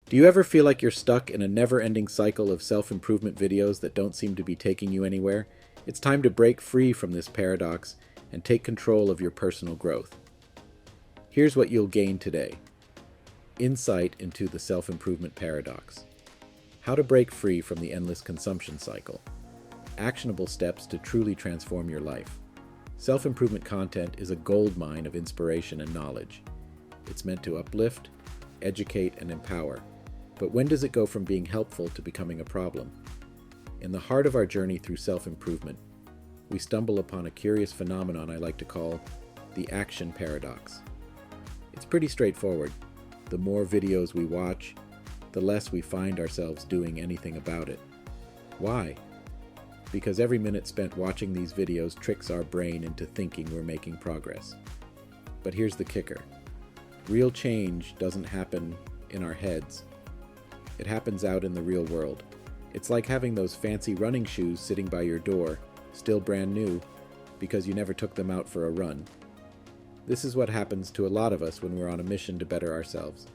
Do you ever feel like you're stuck in a never-ending cycle of self-improvement videos that don't seem to be taking you anywhere? It's time to break free from this paradox and take control of your personal growth. Here's what you'll gain today. Insight into the self-improvement paradox. How to break free from the endless consumption cycle. Actionable steps to truly transform your life. Self-improvement content is a goldmine of inspiration and knowledge. It's meant to uplift, educate, and empower. But when does it go from being helpful to becoming a problem? In the heart of our journey through self-improvement, we stumble upon a curious phenomenon I like to call the action paradox. It's pretty straightforward. The more videos we watch, the less we find ourselves doing anything about it. Why? Because every minute spent watching these videos tricks our brain into thinking we're making progress. But here's the kicker. Real change doesn't happen in our heads. It happens out in the real world. It's like having those fancy running shoes sitting by your door, still brand new, because you never took them out for a run. This is what happens to a lot of us when we're on a mission to better ourselves.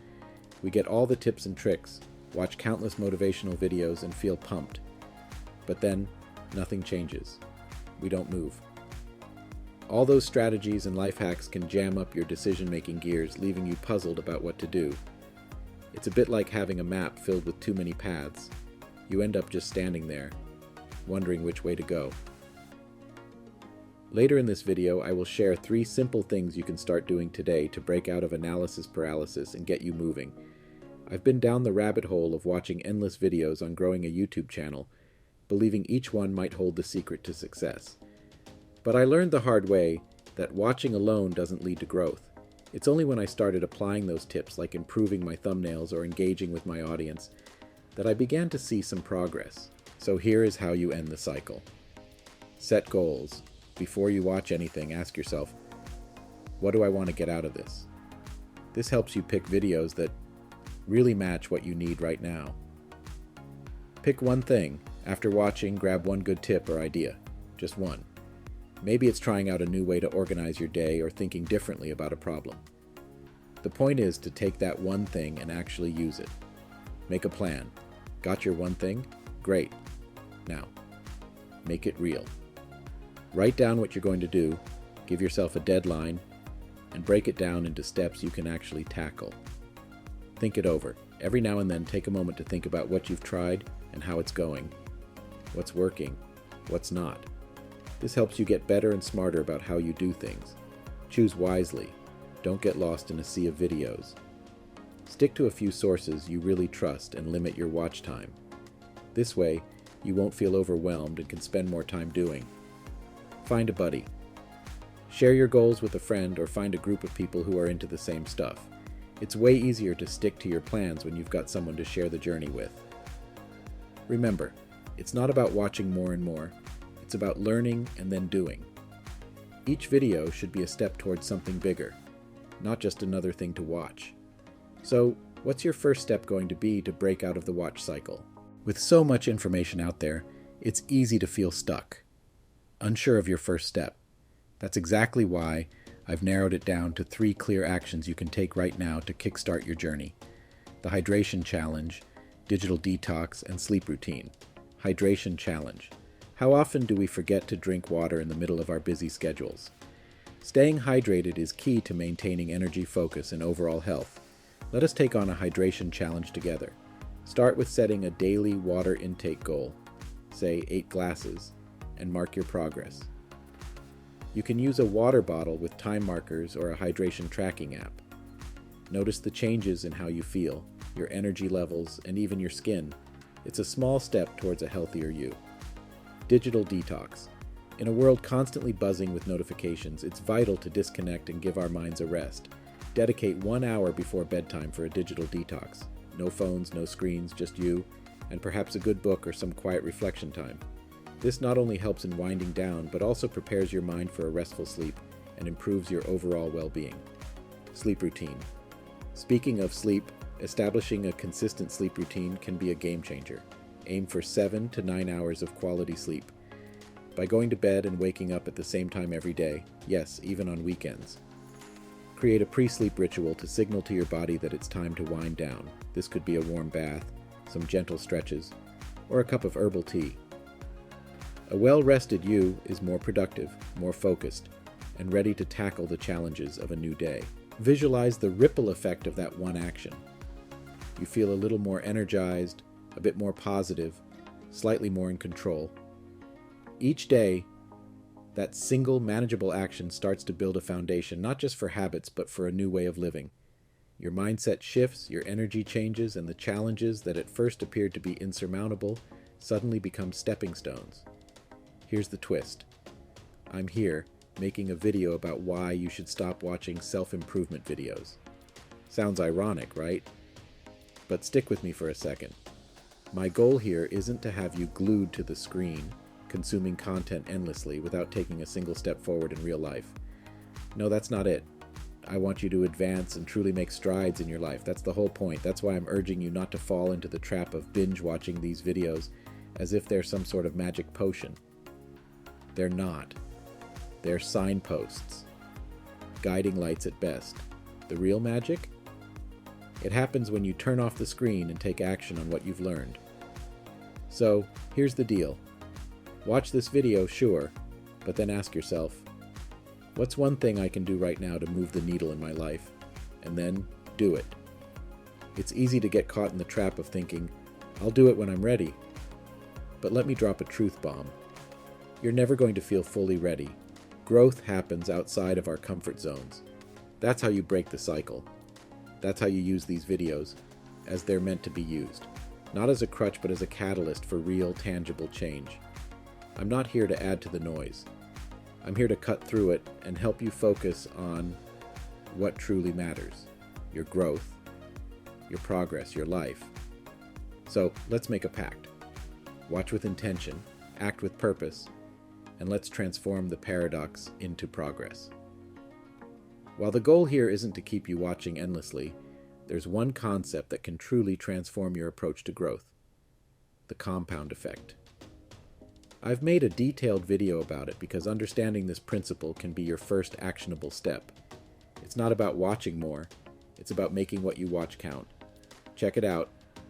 We get all the tips and tricks, watch countless motivational videos, and feel pumped. But then, nothing changes. We don't move. All those strategies and life hacks can jam up your decision-making gears, leaving you puzzled about what to do. It's a bit like having a map filled with too many paths. You end up just standing there, wondering which way to go. Later in this video, I will share 3 simple things you can start doing today to break out of analysis paralysis and get you moving. I've been down the rabbit hole of watching endless videos on growing a YouTube channel, believing each one might hold the secret to success. But I learned the hard way that watching alone doesn't lead to growth. It's only when I started applying those tips, like improving my thumbnails or engaging with my audience, that I began to see some progress. So here is how you end the cycle. Set goals. Before you watch anything, ask yourself, what do I want to get out of this? This helps you pick videos that really match what you need right now. Pick one thing. After watching, grab one good tip or idea. Just one. Maybe it's trying out a new way to organize your day or thinking differently about a problem. The point is to take that one thing and actually use it. Make a plan. Got your one thing? Great. Now, make it real. Write down what you're going to do, give yourself a deadline, and break it down into steps you can actually tackle. Think it over. Every now and then, take a moment to think about what you've tried and how it's going. What's working? What's not? This helps you get better and smarter about how you do things. Choose wisely. Don't get lost in a sea of videos. Stick to a few sources you really trust and limit your watch time. This way, you won't feel overwhelmed and can spend more time doing. Find a buddy. Share your goals with a friend or find a group of people who are into the same stuff. It's way easier to stick to your plans when you've got someone to share the journey with. Remember, it's not about watching more and more. It's about learning and then doing. Each video should be a step towards something bigger, not just another thing to watch. So, what's your first step going to be to break out of the watch cycle? With so much information out there, it's easy to feel stuck, unsure of your first step. That's exactly why I've narrowed it down to 3 clear actions you can take right now to kickstart your journey. The hydration challenge, digital detox, and sleep routine. Hydration challenge. How often do we forget to drink water in the middle of our busy schedules? Staying hydrated is key to maintaining energy, focus, and overall health. Let us take on a hydration challenge together. Start with setting a daily water intake goal, say 8 glasses, and mark your progress. You can use a water bottle with time markers or a hydration tracking app. Notice the changes in how you feel, your energy levels, and even your skin. It's a small step towards a healthier you. Digital detox. In a world constantly buzzing with notifications, it's vital to disconnect and give our minds a rest. Dedicate 1 hour before bedtime for a digital detox. No phones, no screens, just you, and perhaps a good book or some quiet reflection time. This not only helps in winding down, but also prepares your mind for a restful sleep and improves your overall well-being. Sleep routine. Speaking of sleep, establishing a consistent sleep routine can be a game changer. Aim for 7 to 9 hours of quality sleep. By going to bed and waking up at the same time every day, yes, even on weekends. Create a pre-sleep ritual to signal to your body that it's time to wind down. This could be a warm bath, some gentle stretches, or a cup of herbal tea. A well-rested you is more productive, more focused, and ready to tackle the challenges of a new day. Visualize the ripple effect of that one action. You feel a little more energized, a bit more positive, slightly more in control. Each day, that single manageable action starts to build a foundation, not just for habits, but for a new way of living. Your mindset shifts, your energy changes, and the challenges that at first appeared to be insurmountable suddenly become stepping stones. Here's the twist. I'm here, making a video about why you should stop watching self-improvement videos. Sounds ironic, right? But stick with me for a second. My goal here isn't to have you glued to the screen, consuming content endlessly without taking a single step forward in real life. No, that's not it. I want you to advance and truly make strides in your life. That's the whole point. That's why I'm urging you not to fall into the trap of binge watching these videos as if they're some sort of magic potion. They're not. They're signposts, guiding lights at best. The real magic? It happens when you turn off the screen and take action on what you've learned. So, here's the deal. Watch this video, sure, but then ask yourself, what's one thing I can do right now to move the needle in my life? And then do it. It's easy to get caught in the trap of thinking, I'll do it when I'm ready. But let me drop a truth bomb. You're never going to feel fully ready. Growth happens outside of our comfort zones. That's how you break the cycle. That's how you use these videos, as they're meant to be used. Not as a crutch, but as a catalyst for real, tangible change. I'm not here to add to the noise. I'm here to cut through it and help you focus on what truly matters. Your growth, your progress, your life. So let's make a pact. Watch with intention, act with purpose, and let's transform the paradox into progress. While the goal here isn't to keep you watching endlessly, there's one concept that can truly transform your approach to growth: the compound effect. I've made a detailed video about it because understanding this principle can be your first actionable step. It's not about watching more, it's about making what you watch count. Check it out,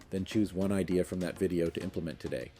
then choose one idea from that video to implement today.